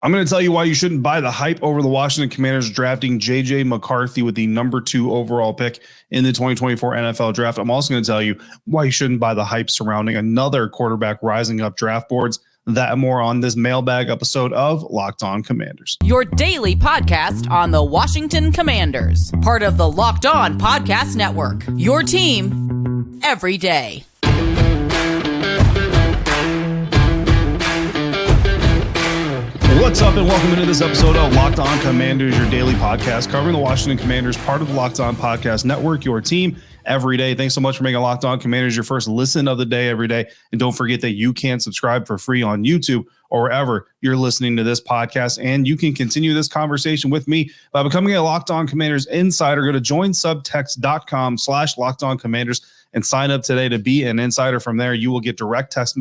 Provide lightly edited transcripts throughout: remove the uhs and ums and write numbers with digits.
I'm going to tell you why you shouldn't buy the hype over the Washington Commanders drafting J.J. McCarthy with the number 2 overall pick in the 2024 NFL draft. I'm also going to tell you why you shouldn't buy the hype surrounding another quarterback rising up draft boards. That and more on this mailbag episode of Locked On Commanders. Your daily podcast on the Washington Commanders. Part of the Locked On Podcast Network. Your team every day. What's up and welcome into this episode of Locked On Commanders, your daily podcast covering the Washington Commanders, part of the Locked On Podcast Network, your team every day. Thanks so much for making Locked On Commanders your first listen of the day every day. And don't forget that you can subscribe for free on YouTube or wherever you're listening to this podcast. And you can continue this conversation with me by becoming a Locked On Commanders insider. Go to joinsubtext.com/LockedOnCommanders and sign up today to be an insider. From there, you will get direct text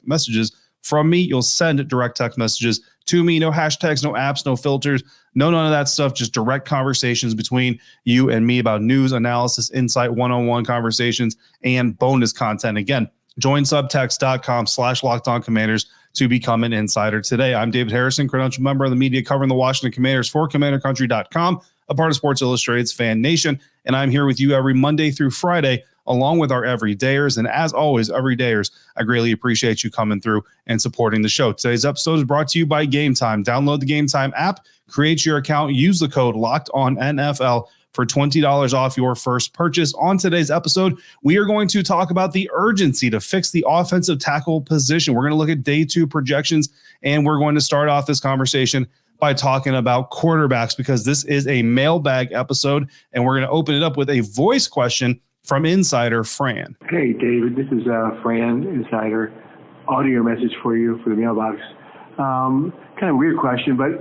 messages from me. You'll send direct text messages to me. No hashtags, no apps, no filters, none of that stuff. Just direct conversations between you and me about news, analysis, insight, one-on-one conversations, and bonus content. Again, join subtext.com/LockedOnCommanders to become an insider today. I'm David Harrison, credential member of the media covering the Washington Commanders for CommanderCountry.com, a part of Sports Illustrated's FanNation, and I'm here with you every Monday through Friday, along with our everydayers. And as always, everydayers, I greatly appreciate you coming through and supporting the show. Today's episode is brought to you by Game Time. Download the Game Time app, create your account, use the code LOCKEDONNFL for $20 off your first purchase. On today's episode, we are going to talk about the urgency to fix the offensive tackle position. We're going to look at day 2 projections, and we're going to start off this conversation by talking about quarterbacks, because this is a mailbag episode, and we're going to open it up with a voice question from Insider Fran. Hey, David, this is Fran, Insider. Audio message for you for the mailbox. Kind of weird question, but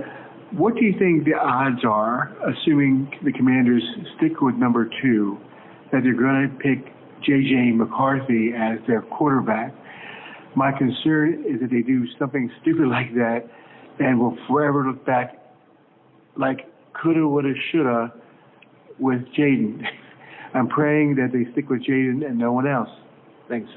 what do you think the odds are, assuming the Commanders stick with number 2, that they're going to pick J.J. McCarthy as their quarterback? My concern is that they do something stupid like that and will forever look back like coulda, woulda, shoulda with Jaden. I'm praying that they stick with Jaden and no one else. Thanks.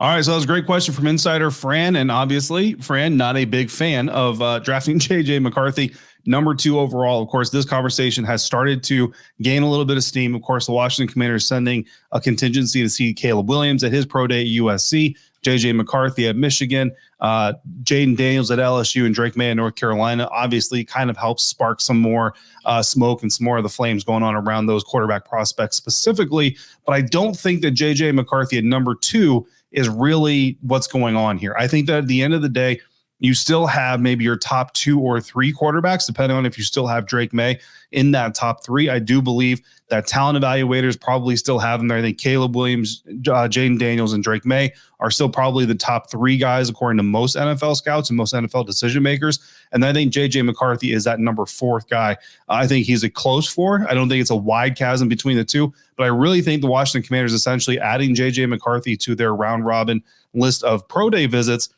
All right, so that was a great question from Insider Fran, and obviously, Fran, not a big fan of drafting J.J. McCarthy, number 2 overall. Of course, this conversation has started to gain a little bit of steam. Of course, the Washington Commanders sending a contingency to see Caleb Williams at his pro day at USC, J.J. McCarthy at Michigan, Jaden Daniels at LSU, and Drake May at North Carolina. Obviously, kind of helps spark some more smoke and some more of the flames going on around those quarterback prospects specifically. But I don't think that J.J. McCarthy at number 2 is really what's going on here. I think that at the end of the day, you still have maybe your top 2 or 3 quarterbacks, depending on if you still have Drake May in that top 3. I do believe that talent evaluators probably still have them there. I think Caleb Williams, Jaden Daniels, and Drake May are still probably the top 3 guys, according to most NFL scouts and most NFL decision makers. And I think J.J. McCarthy is that number 4th guy. I think he's a close 4. I don't think it's a wide chasm between the two, but I really think the Washington Commanders essentially adding J.J. McCarthy to their round robin list of pro day visits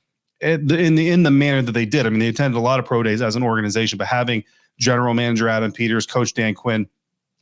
in the manner that they did. I mean, they attended a lot of pro days as an organization, but having general manager Adam Peters, coach Dan Quinn,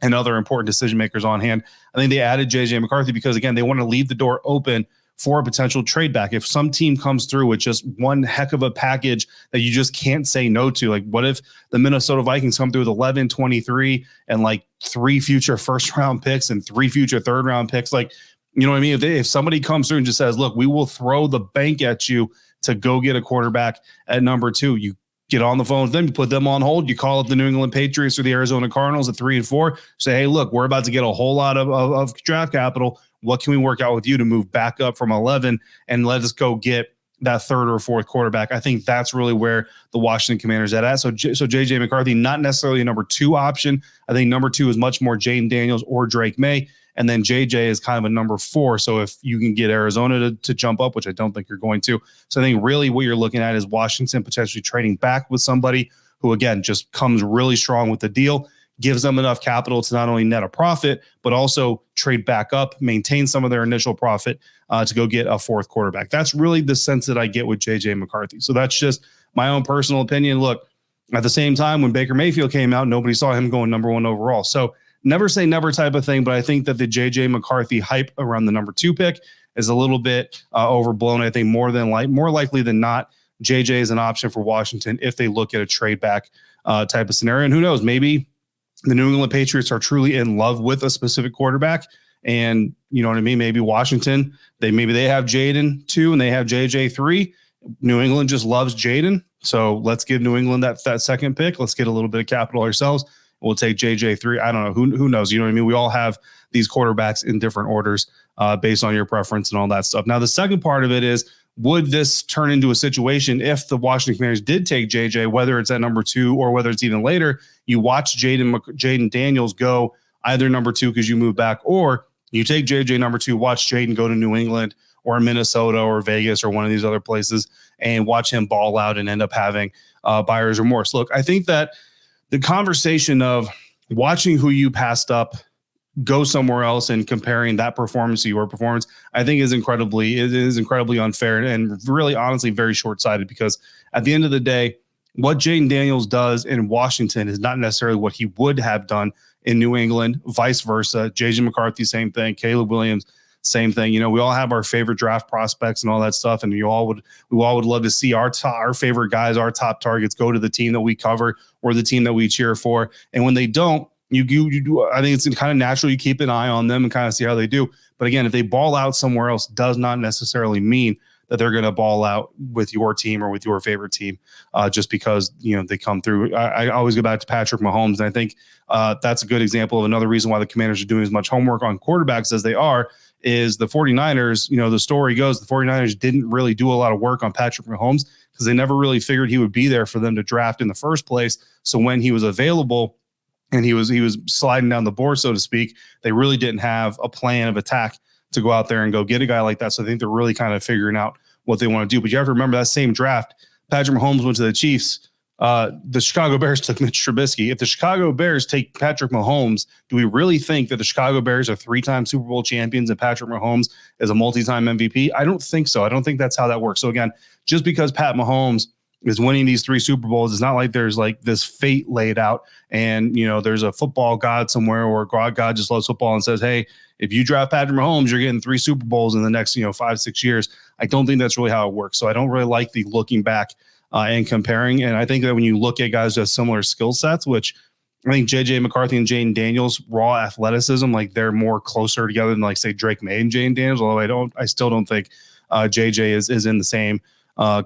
and other important decision makers on hand, I think they added J.J. McCarthy because, again, they want to leave the door open for a potential trade back. If some team comes through with just one heck of a package that you just can't say no to, like what if the Minnesota Vikings come through with 11, 23, and like 3 future first-round picks and 3 future third-round picks? Like, you know what I mean? If somebody comes through and just says, look, we will throw the bank at you to go get a quarterback at number 2, you get on the phone with them, you put them on hold, you call up the New England Patriots or the Arizona Cardinals at 3 and 4, say, hey, look, we're about to get a whole lot of draft capital. What can we work out with you to move back up from 11 and let us go get that 3rd or 4th quarterback? I think that's really where the Washington Commanders are at. So J.J. McCarthy, not necessarily a number 2 option. I think number 2 is much more Jaden Daniels or Drake May. And then JJ is kind of a number 4. So if you can get Arizona to jump up, which I don't think you're going to. So I think really what you're looking at is Washington potentially trading back with somebody who, again, just comes really strong with the deal, gives them enough capital to not only net a profit, but also trade back up, maintain some of their initial profit to go get a 4th quarterback. That's really the sense that I get with J.J. McCarthy. So that's just my own personal opinion. Look, at the same time, when Baker Mayfield came out, nobody saw him going number 1 overall. So never say never type of thing, but I think that the J.J. McCarthy hype around the number 2 pick is a little bit overblown. I think more likely than not, JJ is an option for Washington if they look at a trade back type of scenario. And who knows, maybe the New England Patriots are truly in love with a specific quarterback. And you know what I mean? Maybe Washington, maybe they have Jaden 2 and they have JJ 3. New England just loves Jaden. So let's give New England that second pick. Let's get a little bit of capital ourselves. We'll take JJ 3. I don't know. Who knows? You know what I mean? We all have these quarterbacks in different orders based on your preference and all that stuff. Now, the second part of it is, would this turn into a situation if the Washington Commanders did take JJ, whether it's at number 2 or whether it's even later, you watch Jaden Daniels go either number 2 because you move back, or you take JJ number 2, watch Jaden go to New England or Minnesota or Vegas or one of these other places and watch him ball out and end up having buyer's remorse. Look, I think that the conversation of watching who you passed up go somewhere else and comparing that performance to your performance, I think is incredibly unfair and really honestly very short-sighted, because at the end of the day, what Jaden Daniels does in Washington is not necessarily what he would have done in New England, vice versa. JJ McCarthy, same thing. Caleb Williams, same thing. You know, we all have our favorite draft prospects and all that stuff, and we all would love to see our favorite guys, our top targets, go to the team that we cover or the team that we cheer for. And when they don't, you do. I think it's kind of natural. You keep an eye on them and kind of see how they do. But again, if they ball out somewhere else, does not necessarily mean that they're going to ball out with your team or with your favorite team just because, you know, they come through. I always go back to Patrick Mahomes, and I think that's a good example of another reason why the Commanders are doing as much homework on quarterbacks as they are. Is the 49ers, you know, the story goes, the 49ers didn't really do a lot of work on Patrick Mahomes because they never really figured he would be there for them to draft in the first place. So when he was available and he was sliding down the board, so to speak, they really didn't have a plan of attack to go out there and go get a guy like that. So I think they're really kind of figuring out what they want to do. But you have to remember that same draft, Patrick Mahomes went to the Chiefs. The Chicago Bears took Mitch Trubisky. If the Chicago Bears take Patrick Mahomes, do we really think that the Chicago Bears are 3-time Super Bowl champions and Patrick Mahomes is a multi-time MVP? I don't think so. I don't think that's how that works. So again, just because Pat Mahomes is winning these 3 Super Bowls, it's not like there's like this fate laid out and, you know, there's a football god somewhere or God just loves football and says, hey, if you draft Patrick Mahomes, you're getting 3 Super Bowls in the next, 5-6 years. I don't think that's really how it works. So I don't really like the looking back and comparing. And I think that when you look at guys who have similar skill sets, which I think JJ McCarthy and Jaden Daniels, raw athleticism, like they're more closer together than like say Drake May and Jaden Daniels, although I still don't think JJ is in the same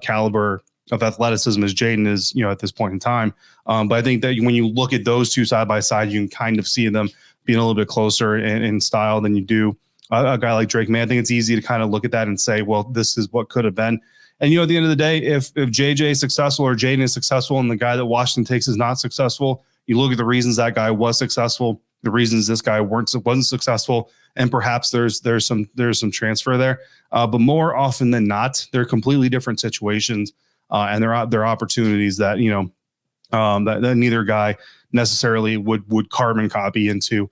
caliber of athleticism as Jaden is, at this point in time. But I think that when you look at those two side by side, you can kind of see them being a little bit closer in style than you do a guy like Drake May. I think it's easy to kind of look at that and say, well, this is what could have been. And, at the end of the day, if JJ is successful or Jaden is successful and the guy that Washington takes is not successful, you look at the reasons that guy was successful, the reasons this guy wasn't successful, and perhaps there's some transfer there. But more often than not, they're completely different situations, and they're opportunities that that neither guy necessarily would carbon copy into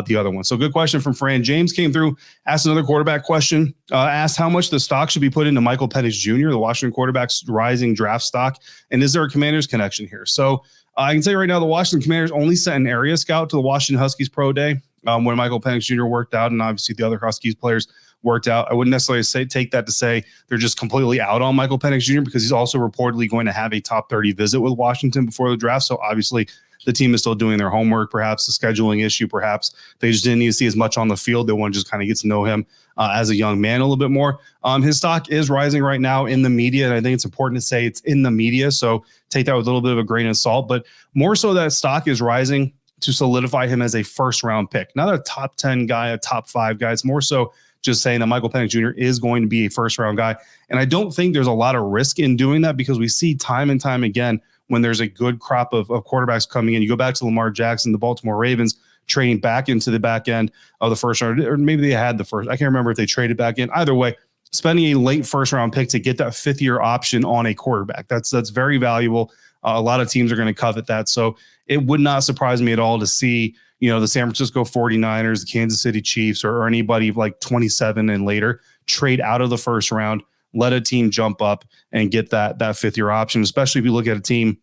the other one. So good question from Fran. James came through, asked another quarterback question, asked how much the stock should be put into Michael Penix Jr., the Washington quarterback's rising draft stock, and is there a Commanders connection here? So I can tell you right now, the Washington Commanders only sent an area scout to the Washington Huskies pro day when Michael Penix Jr. worked out, and obviously the other Huskies players worked out. I wouldn't necessarily take that to say they're just completely out on Michael Penix Jr. because he's also reportedly going to have a top 30 visit with Washington before the draft. So obviously the team is still doing their homework, perhaps a scheduling issue, perhaps they just didn't need to see as much on the field. They want to just kind of get to know him as a young man a little bit more. His stock is rising right now in the media, and I think it's important to say it's in the media. So take that with a little bit of a grain of salt, but more so that stock is rising to solidify him as a first-round pick, not a top 10 guy, a top 5 guy. It's more so just saying that Michael Penix Jr. is going to be a first-round guy. And I don't think there's a lot of risk in doing that because we see time and time again when there's a good crop of quarterbacks coming in. You go back to Lamar Jackson, the Baltimore Ravens, trading back into the back end of the first round, or maybe they had the first. I can't remember if they traded back in. Either way, spending a late first-round pick to get that fifth-year option on a quarterback, that's very valuable. A lot of teams are going to covet that. So it would not surprise me at all to see the San Francisco 49ers, the Kansas City Chiefs, or anybody like 27 and later trade out of the first round, let a team jump up and get that fifth-year option, especially if you look at a team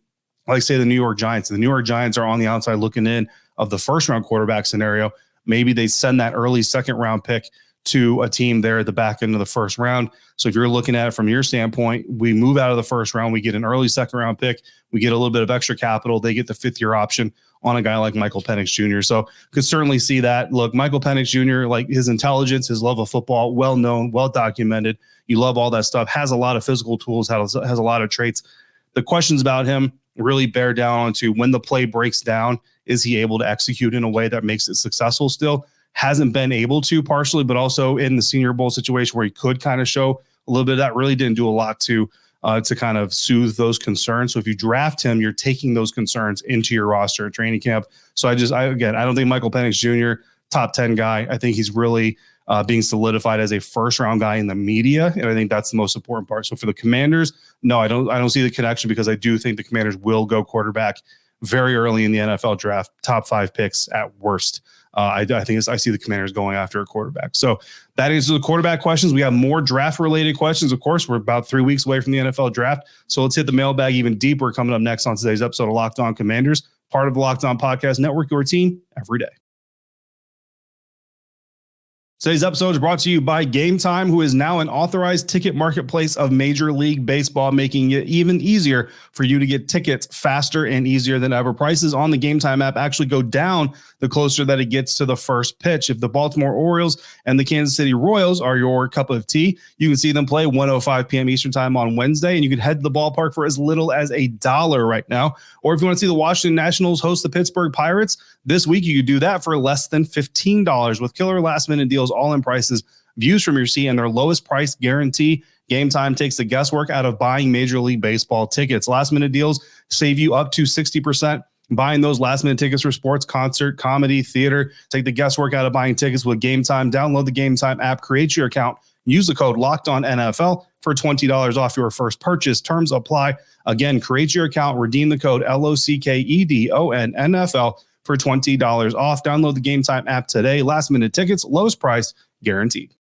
like, say, the New York Giants. The New York Giants are on the outside looking in of the first-round quarterback scenario. Maybe they send that early second-round pick to a team there at the back end of the first round. So if you're looking at it from your standpoint, we move out of the first round, we get an early second round pick, we get a little bit of extra capital, they get the 5th-year option on a guy like Michael Penix Jr. So could certainly see that. Look, Michael Penix Jr., like his intelligence, his love of football, well known, well documented. You love all that stuff, has a lot of physical tools, has a lot of traits. The questions about him really bear down onto when the play breaks down, is he able to execute in a way that makes it successful still? Hasn't been able to, partially, but also in the Senior Bowl situation where he could kind of show a little bit of that, really didn't do a lot to kind of soothe those concerns. So if you draft him, you're taking those concerns into your roster at training camp. So I don't think Michael Penix Jr., top 10 guy. I think he's really being solidified as a first-round guy in the media, and I think that's the most important part. So for the Commanders, no, I don't see the connection, because I do think the Commanders will go quarterback very early in the NFL draft, top 5 picks at worst. I see the Commanders going after a quarterback. So that answers the quarterback questions. We have more draft-related questions. Of course, we're about 3 weeks away from the NFL draft. So let's hit the mailbag even deeper coming up next on today's episode of Locked On Commanders, part of the Locked On Podcast Network, your team every day. Today's episode is brought to you by Game Time, who is now an authorized ticket marketplace of Major League Baseball, making it even easier for you to get tickets faster and easier than ever. Prices on the Game Time app actually go down the closer that it gets to the first pitch. If the Baltimore Orioles and the Kansas City Royals are your cup of tea, you can see them play 1:05 p.m. Eastern time on Wednesday, and you can head to the ballpark for as little as $1 right now. Or if you want to see the Washington Nationals host the Pittsburgh Pirates this week, you could do that for less than $15 with killer last-minute deals, all-in prices, views from your seat, and their lowest price guarantee. Game Time takes the guesswork out of buying Major League Baseball tickets. Last-minute deals save you up to 60%. Buying those last-minute tickets for sports, concert, comedy, theater. Take the guesswork out of buying tickets with Game Time. Download the Game Time app, create your account, use the code LOCKEDONNFL for $20 off your first purchase. Terms apply. Again, create your account, redeem the code LOCKEDONNFL for $20 off. Download the Game Time app today. Last-minute tickets, lowest price guaranteed.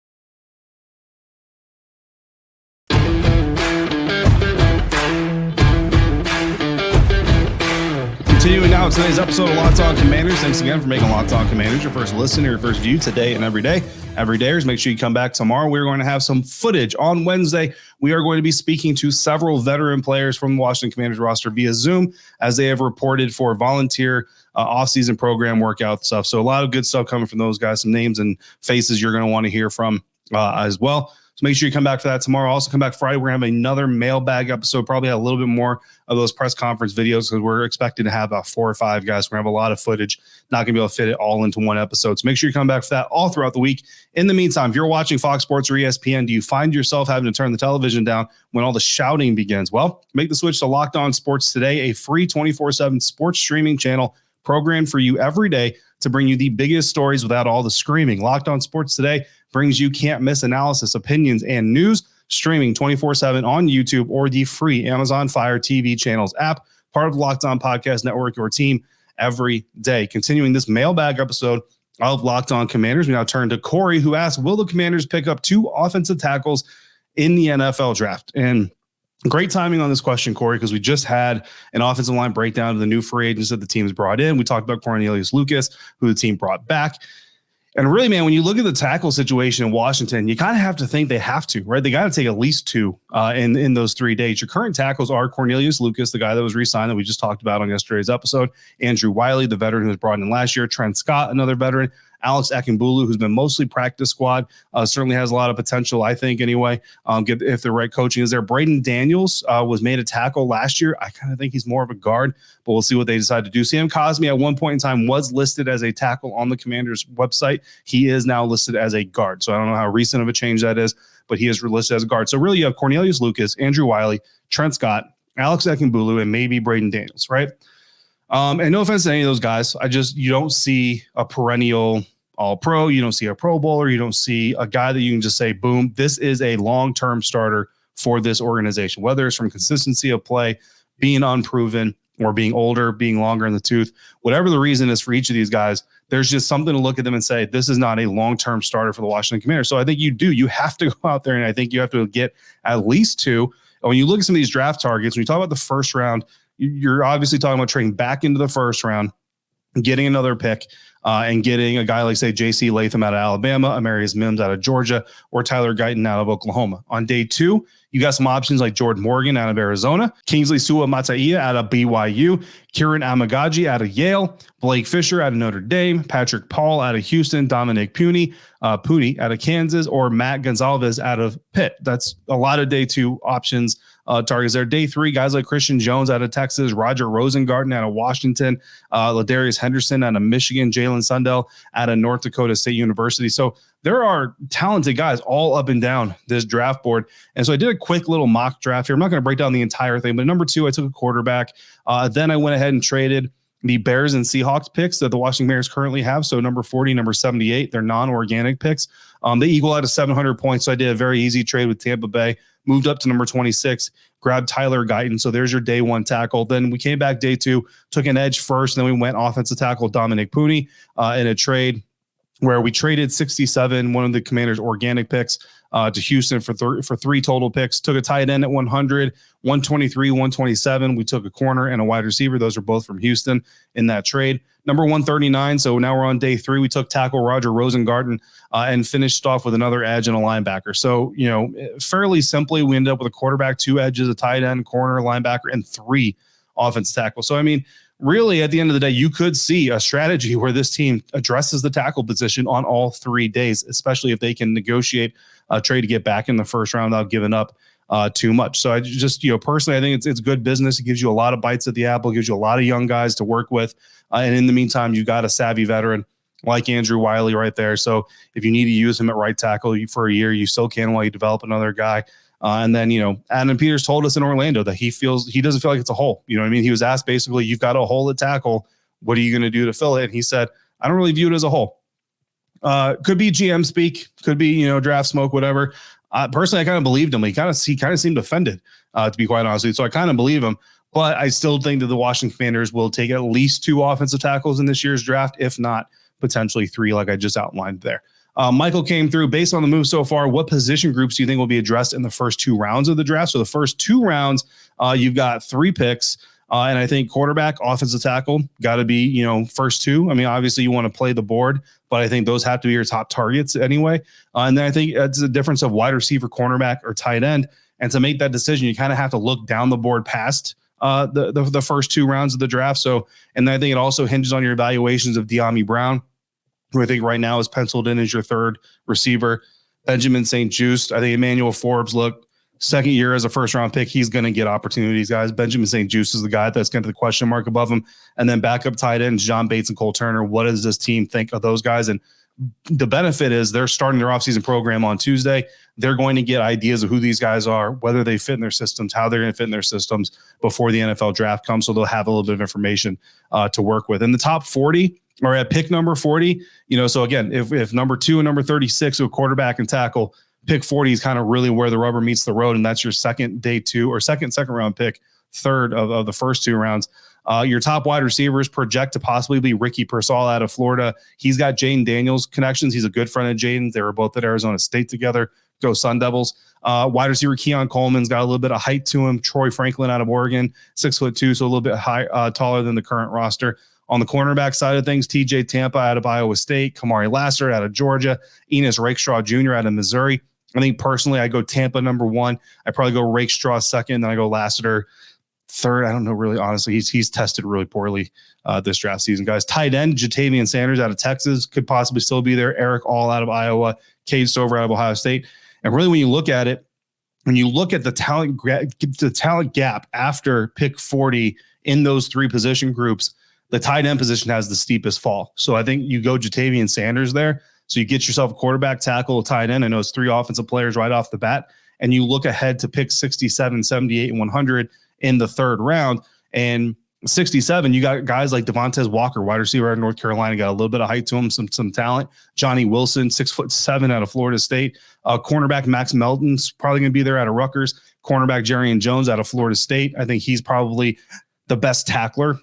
Continuing now with today's episode of Locked On Commanders. Thanks again for making Locked On Commanders your first listen or your first view today and every day. Everydayers, make sure you come back tomorrow. We're going to have some footage on Wednesday. We are going to be speaking to several veteran players from the Washington Commanders roster via Zoom, as they have reported for volunteer off-season program workout stuff. So a lot of good stuff coming from those guys, some names and faces you're going to want to hear from as well. So make sure you come back for that tomorrow. Also come back Friday. We're going to have another mailbag episode, probably a little bit more of those press conference videos, because we're expecting to have about 4 or 5 guys. We're going to have a lot of footage, not going to be able to fit it all into one episode. So make sure you come back for that all throughout the week. In the meantime, if you're watching Fox Sports or ESPN, do you find yourself having to turn the television down when all the shouting begins? Well, make the switch to Locked On Sports Today, a free 24/7 sports streaming channel programmed for you every day to bring you the biggest stories without all the screaming. Locked On Sports Today brings you can't-miss analysis, opinions, and news, streaming 24/7 on YouTube or the free Amazon Fire TV channels app, part of the Locked On Podcast Network, your team every day. Continuing this mailbag episode of Locked On Commanders, we now turn to Corey, who asks, will the Commanders pick up 2 offensive tackles in the NFL draft? And great timing on this question, Corey, because we just had an offensive line breakdown of the new free agents that the team's brought in. We talked about Cornelius Lucas, who the team brought back. And really, man, when you look at the tackle situation in Washington, you kind of have to think they have to, right? They got to take at least 2 in those 3 days. Your current tackles are Cornelius Lucas, the guy that was re-signed that we just talked about on yesterday's episode, Andrew Wiley, the veteran who was brought in last year, Trent Scott, another veteran, Alex Akinbulu, who's been mostly practice squad, certainly has a lot of potential, I think, anyway, if the right coaching is there. Braden Daniels was made a tackle last year. I kind of think he's more of a guard, but we'll see what they decide to do. Sam Cosmi at one point in time was listed as a tackle on the Commanders website. He is now listed as a guard. So I don't know how recent of a change that is, but he is listed as a guard. So really you have Cornelius Lucas, Andrew Wiley, Trent Scott, Alex Akinbulu, and maybe Braden Daniels, right? And no offense to any of those guys. You don't see a perennial All-Pro. You don't see a Pro Bowler. You don't see a guy that you can just say, boom, this is a long-term starter for this organization, whether it's from consistency of play, being unproven, or being older, being longer in the tooth. Whatever the reason is for each of these guys, there's just something to look at them and say, this is not a long-term starter for the Washington Commanders. So I think you have to go out there, and I think you have to get at least 2. And when you look at some of these draft targets, when you talk about the first round, you're obviously talking about trading back into the first round, getting another pick. and getting a guy like, say, J.C. Latham out of Alabama, Amarius Mims out of Georgia, or Tyler Guyton out of Oklahoma. On day 2, you got some options like Jordan Morgan out of Arizona, Kingsley Sua-Matai out of BYU, Kieran Amagaji out of Yale, Blake Fisher out of Notre Dame, Patrick Paul out of Houston, Dominic Puni out of Kansas, or Matt Gonzalez out of Pitt. That's a lot of day 2 options. Targets there. Day 3, guys like Christian Jones out of Texas, Roger Rosengarten out of Washington, Ladarius Henderson out of Michigan, Jalen Sundell out of North Dakota State University. So there are talented guys all up and down this draft board. And so I did a quick little mock draft here. I'm not going to break down the entire thing, but number 2, I took a quarterback. Then I went ahead and traded the Bears and Seahawks picks that the Washington Bears currently have. So number 40, number 78, they're non-organic picks. They equal out to 700 points. So I did a very easy trade with Tampa Bay, moved up to number 26, grabbed Tyler Guyton. So there's your day 1 tackle. Then we came back day 2, took an edge first, and then we went offensive tackle Dominic Puni in a trade where we traded 67, one of the Commanders' organic picks, to Houston for 3 total picks. Took a tight end at 100, 123, 127. We took a corner and a wide receiver. Those are both from Houston in that trade. Number 139. So now we're on day 3. We took tackle Roger Rosengarten and finished off with another edge and a linebacker. So, fairly simply, we ended up with a quarterback, 2 edges, a tight end, corner, linebacker, and 3 offensive tackles. So, really, at the end of the day, you could see a strategy where this team addresses the tackle position on all 3 days, especially if they can negotiate a trade to get back in the first round without giving up too much. So I just, personally, I think it's good business. It gives you a lot of bites at the apple, gives you a lot of young guys to work with. And in the meantime, you got a savvy veteran like Andrew Wiley right there. So if you need to use him at right tackle for a year, you still can while you develop another guy. And then, Adam Peters told us in Orlando that he doesn't feel like it's a hole. He was asked basically, you've got a hole at tackle. What are you going to do to fill it? And he said, I don't really view it as a hole. Could be GM speak, could be, draft smoke, whatever. Personally, I kind of believed him. He kind of seemed offended, to be quite honest with you. So I kind of believe him, but I still think that the Washington Commanders will take at least 2 offensive tackles in this year's draft, if not potentially 3, like I just outlined there. Michael came through based on the move so far. What position groups do you think will be addressed in the first 2 rounds of the draft? So the first 2 rounds, you've got 3 picks. And I think quarterback, offensive tackle, got to be, first 2. Obviously you want to play the board, but I think those have to be your top targets anyway. And then I think it's a difference of wide receiver, cornerback, or tight end. And to make that decision, you kind of have to look down the board past the first 2 rounds of the draft. So, and I think it also hinges on your evaluations of De'Ami Brown, who I think right now is penciled in as your 3rd receiver. Benjamin St-Juste. I think Emmanuel Forbes, look, 2nd year as a first-round pick, he's going to get opportunities, guys. Benjamin St-Juste is the guy that's kind of the question mark above him. And then backup tight ends, John Bates and Cole Turner. What does this team think of those guys? And the benefit is they're starting their offseason program on Tuesday. They're going to get ideas of who these guys are, whether they fit in their systems, how they're going to fit in their systems before the NFL draft comes. So they'll have a little bit of information to work with. In the top 40, or at pick number 40, so again, if number 2 and number 36 are quarterback and tackle, pick 40 is kind of really where the rubber meets the road, and that's your day 2 or second round pick, 3rd of the first 2 rounds. Your top wide receivers project to possibly be Ricky Pearsall out of Florida. He's got Jaden Daniels connections. He's a good friend of Jaden. They were both at Arizona State together. Go Sun Devils. Wide receiver Keon Coleman's got a little bit of height to him. Troy Franklin out of Oregon, 6'2", so a little bit taller than the current roster. On the cornerback side of things, TJ Tampa out of Iowa State, Kamari Lassiter out of Georgia, Enos Rakestraw Jr. out of Missouri. I think personally, I go Tampa number 1. I probably go Rakestraw 2nd, then I go Lassiter 3rd. I don't know, really, honestly. He's tested really poorly this draft season, guys. Tight end, Jatavian Sanders out of Texas could possibly still be there. Eric All out of Iowa, Cade Stover out of Ohio State. And really, when you look at it, when you look at the talent gap after pick 40 in those 3 position groups, the tight end position has the steepest fall. So I think you go Jatavian Sanders there. So you get yourself a quarterback, tackle, a tight end. I know it's 3 offensive players right off the bat. And you look ahead to pick 67, 78, and 100 in the 3rd round. And 67, you got guys like Devontae Walker, wide receiver out of North Carolina, got a little bit of height to him, some talent. Johnny Wilson, 6'7" out of Florida State. Cornerback Max Melton's probably going to be there out of Rutgers. Cornerback Jerrion Jones out of Florida State. I think he's probably the best tackler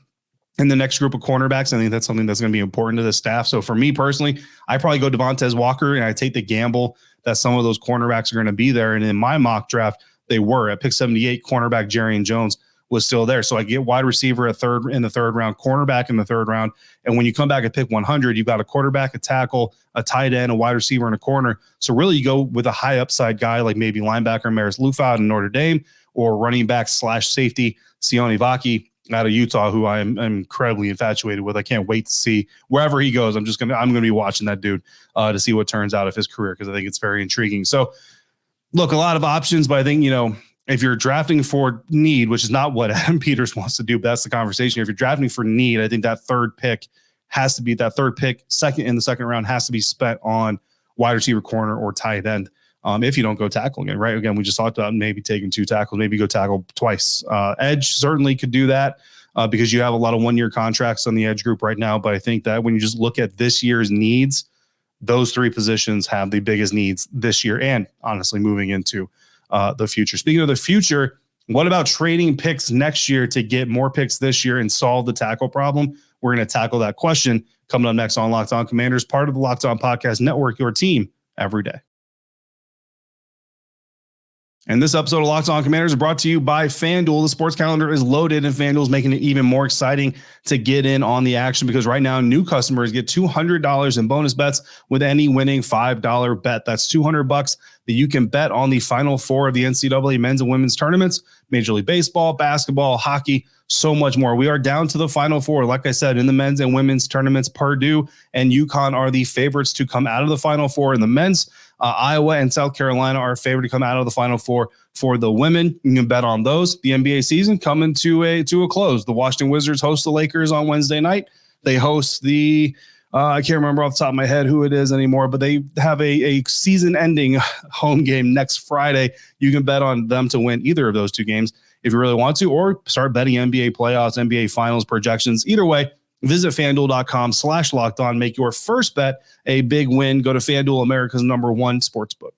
in the next group of cornerbacks. I think that's something that's going to be important to the staff. So for me personally, I probably go Devontae Walker, and I take the gamble that some of those cornerbacks are going to be there. And in my mock draft, they were at pick 78, cornerback Jerrion Jones was still there. So I get wide receiver in the third round, cornerback in the third round. And when you come back at pick 100, you've got a quarterback, a tackle, a tight end, a wide receiver, and a corner. So really you go with a high upside guy like maybe linebacker Maris Lufau in Notre Dame, or running back / safety Sione Vaki out of Utah, who I'm incredibly infatuated with. I can't wait to see wherever he goes. I'm going to be watching that dude to see what turns out of his career, because I think it's very intriguing. So look, a lot of options, but I think, if you're drafting for need, which is not what Adam Peters wants to do, but that's the conversation. If you're drafting for need, I think that third pick, second in the second round, has to be spent on wide receiver, corner, or tight end. If you don't go tackle again, right? Again, we just talked about maybe taking 2 tackles, maybe go tackle twice. Edge certainly could do that because you have a lot of 1-year contracts on the edge group right now. But I think that when you just look at this year's needs, those 3 positions have the biggest needs this year, and honestly moving into the future. Speaking of the future, what about trading picks next year to get more picks this year and solve the tackle problem? We're going to tackle that question coming up next on Locked On Commanders, part of the Locked On Podcast Network, your team every day. And this episode of Locked On Commanders is brought to you by FanDuel. The sports calendar is loaded, and FanDuel is making it even more exciting to get in on the action, because right now new customers get $200 in bonus bets with any winning $5 bet. That's $200 that you can bet on the Final Four of the NCAA men's and women's tournaments, Major League Baseball, basketball, hockey, so much more. We are down to the Final Four. Like I said, in the men's and women's tournaments, Purdue and UConn are the favorites to come out of the Final Four in the men's. Iowa and South Carolina are favored to come out of the Final Four for the women. You can bet on those. The NBA season coming to a close. The Washington Wizards host the Lakers on Wednesday night. They host the I can't remember off the top of my head who it is anymore, but they have a season-ending home game next Friday. You can bet on them to win either of those 2 games if you really want to, or start betting NBA playoffs, NBA finals projections. Either way, visit FanDuel.com/lockedon. Make your first bet a big win. Go to FanDuel, America's #1 sportsbook.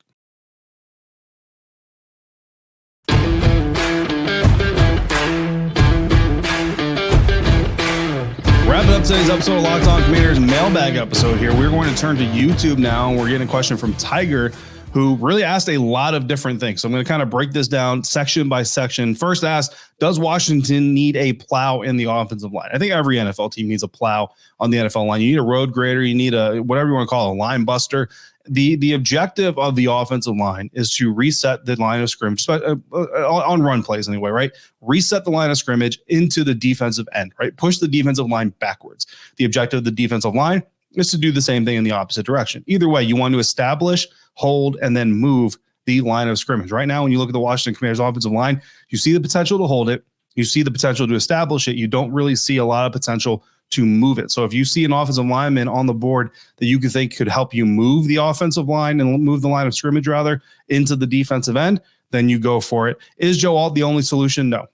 Wrapping up today's episode of Locked On Commanders mailbag episode here. We're going to turn to YouTube now, and we're getting a question from Tiger, who really asked a lot of different things. So I'm going to kind of break this down section by section. First asked, does Washington need a plow in the offensive line? I think every NFL team needs a plow on the NFL line. You need a road grader. You need a, whatever you want to call it, a line buster. The objective of the offensive line is to reset the line of scrimmage on run plays anyway, right? Reset the line of scrimmage into the defensive end, right? Push the defensive line backwards. The objective of the defensive line is to do the same thing in the opposite direction. Either way, you want to establish, hold, and then move the line of scrimmage. Right now, when you look at the Washington Commanders offensive line, you see the potential to hold it. You see the potential to establish it. You don't really see a lot of potential to move it. So if you see an offensive lineman on the board that you could think could help you move the offensive line and move the line of scrimmage rather into the defensive end, then you go for it. Is Joe Alt the only solution? No.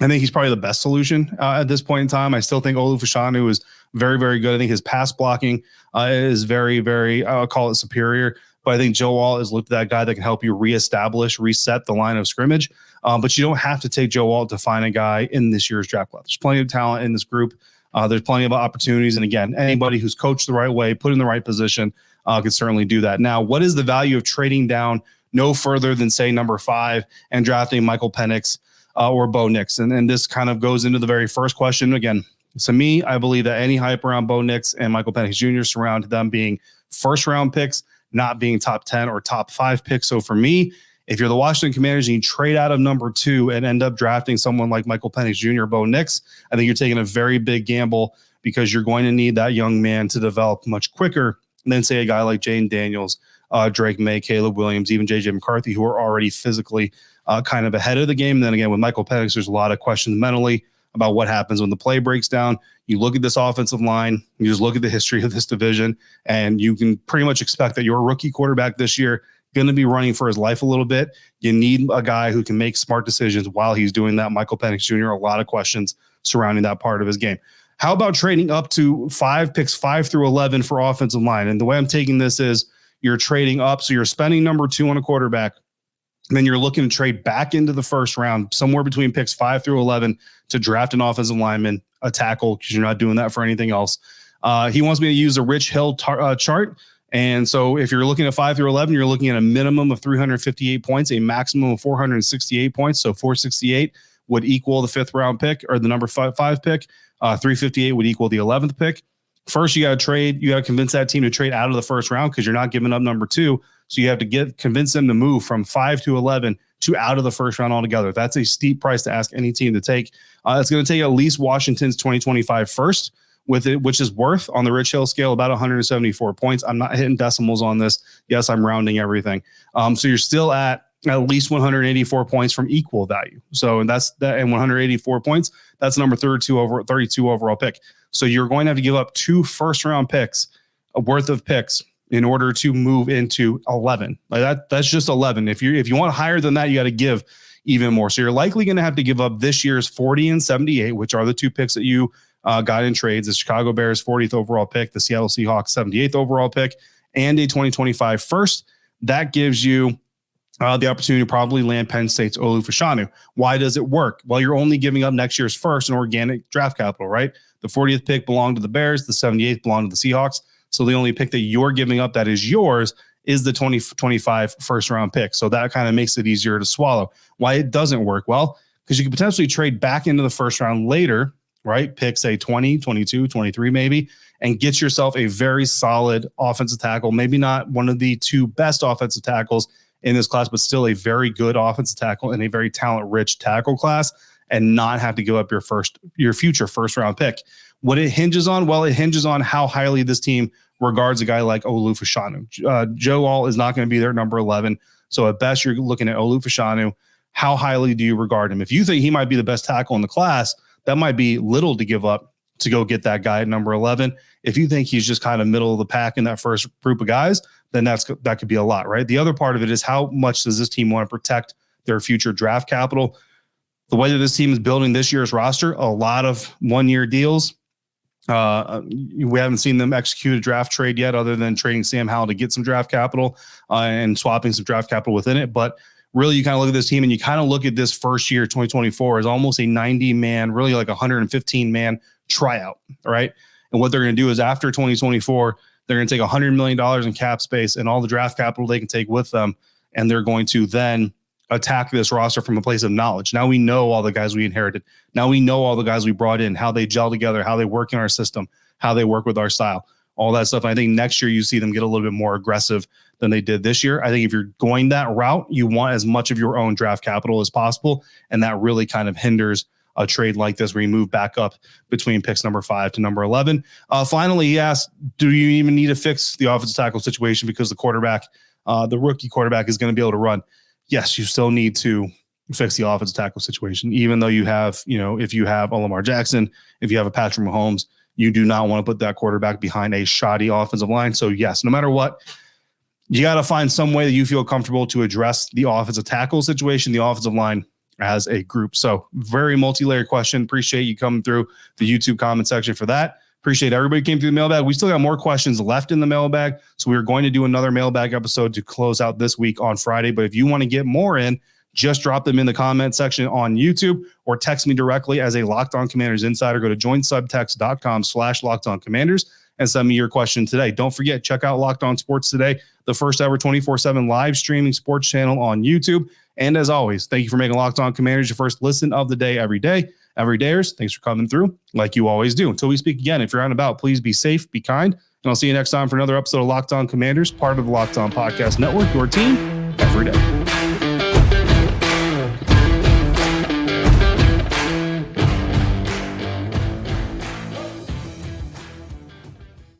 I think he's probably the best solution at this point in time. I still think Olu Fashanu is very, very good. I think his pass blocking is very, very, I'll call it superior. But I think Joe Alt is looked at that guy that can help you reestablish, reset the line of scrimmage. But you don't have to take Joe Alt to find a guy in this year's draft class. There's plenty of talent in this group. There's plenty of opportunities. And again, anybody who's coached the right way, put in the right position, could certainly do that. Now, what is the value of trading down no further than, say, number 5 and drafting Michael Penix or Bo Nix? And this kind of goes into the very first question. Again, to me, I believe that any hype around Bo Nix and Michael Penix Jr. surround them being first-round picks, not being top 10 or top 5 picks. So for me, if you're the Washington Commanders and you trade out of number 2 and end up drafting someone like Michael Penix Jr. or Bo Nix, I think you're taking a very big gamble, because you're going to need that young man to develop much quicker than, say, a guy like Jane Daniels, Drake May, Caleb Williams, even J.J. McCarthy, who are already physically kind of ahead of the game. And then again, with Michael Penix, there's a lot of questions mentally about what happens when the play breaks down. You look at this offensive line, you just look at the history of this division, and you can pretty much expect that your rookie quarterback this year going to be running for his life a little bit. You need a guy who can make smart decisions while he's doing that. Michael Penix Jr., a lot of questions surrounding that part of his game. How about trading up to 5 picks, 5 through 11 for offensive line? And the way I'm taking this is you're trading up. So you're spending number 2 on a quarterback. And then you're looking to trade back into the first round, somewhere between picks 5 through 11, to draft an offensive lineman, a tackle, because you're not doing that for anything else. He wants me to use a Rich Hill chart. And so if you're looking at 5 through 11, you're looking at a minimum of 358 points, a maximum of 468 points. So 468 would equal the 5th round pick or the number five pick. 358 would equal the 11th pick. First, you got to trade. You got to convince that team to trade out of the first round because you're not giving up number 2. So you have to convince them to move from 5 to 11 to out of the first round altogether. That's a steep price to ask any team to take. It's going to take at least Washington's 2025 first with it, which is worth on the Rich Hill scale about 174 points. I'm not hitting decimals on this. Yes, I'm rounding everything. So you're still at least 184 points from equal value. So and 184 points, that's number 32 overall pick. So you're going to have to give up 2 first round picks worth of picks in order to move into 11. Like that's just 11. If you want higher than that, you got to give even more. So you're likely going to have to give up this year's 40 and 78, which are the 2 picks that you got in trades, the Chicago Bears 40th overall pick, the Seattle Seahawks 78th overall pick, and a 2025 first. That gives you the opportunity to probably land Penn State's Olu Fashanu. Why does it work? Well, you're only giving up next year's first and organic draft capital, right? The 40th pick belonged to the Bears. The 78th belonged to the Seahawks. So the only pick that you're giving up that is yours is the 2025 first round pick. So that kind of makes it easier to swallow. Why it doesn't work? Well, because you could potentially trade back into the first round later, right? Pick say 20, 22, 23 maybe, and get yourself a very solid offensive tackle. Maybe not one of the 2 best offensive tackles in this class, but still a very good offensive tackle and a very talent-rich tackle class, and not have to give up your future first round pick. What it hinges on? Well, it hinges on how highly this team regards a guy like Olu Fashanu. Joe All is not going to be there, number 11. So at best, you're looking at Olu Fashanu. How highly do you regard him? If you think he might be the best tackle in the class, that might be little to give up to go get that guy at number 11. If you think he's just kind of middle of the pack in that first group of guys, then that could be a lot, right? The other part of it is how much does this team want to protect their future draft capital? The way that this team is building this year's roster, a lot of 1-year deals. We haven't seen them execute a draft trade yet other than trading Sam Howell to get some draft capital and swapping some draft capital within it. But really, you kind of look at this team and you kind of look at this first year, 2024, as almost a 90-man, really like a 115-man tryout, right? And what they're going to do is after 2024, they're going to take $100 million in cap space and all the draft capital they can take with them, and they're going to then attack this roster from a place of knowledge. Now we know all the guys we inherited. Now we know all the guys we brought in, how they gel together, how they work in our system, how they work with our style, all that stuff. I think next year you see them get a little bit more aggressive than they did this year. I think if you're going that route, you want as much of your own draft capital as possible, and that really kind of hinders a trade like this where you move back up between picks number 5 to number 11. Finally, he asked, do you even need to fix the offensive tackle situation because the rookie quarterback is going to be able to run? Yes, you still need to fix the offensive tackle situation, even though you have, if you have a Lamar Jackson, if you have a Patrick Mahomes, you do not want to put that quarterback behind a shoddy offensive line. So yes, no matter what, you got to find some way that you feel comfortable to address the offensive tackle situation, the offensive line as a group. So very multi-layered question. Appreciate you coming through the YouTube comment section for that. Appreciate everybody came through the mailbag. We still got more questions left in the mailbag. So we're going to do another mailbag episode to close out this week on Friday. But if you want to get more in, just drop them in the comment section on YouTube or text me directly as a Locked On Commanders insider. Go to joinsubtext.com/LockedOnCommanders and send me your question today. Don't forget, check out Locked On Sports Today, the first ever 24/7 live streaming sports channel on YouTube. And as always, thank you for making Locked On Commanders your first listen of the day every day. Everydayers, thanks for coming through like you always do. Until we speak again, if you're out and about, please be safe, be kind, and I'll see you next time for another episode of Locked On Commanders, part of the Locked On Podcast Network, your team every day.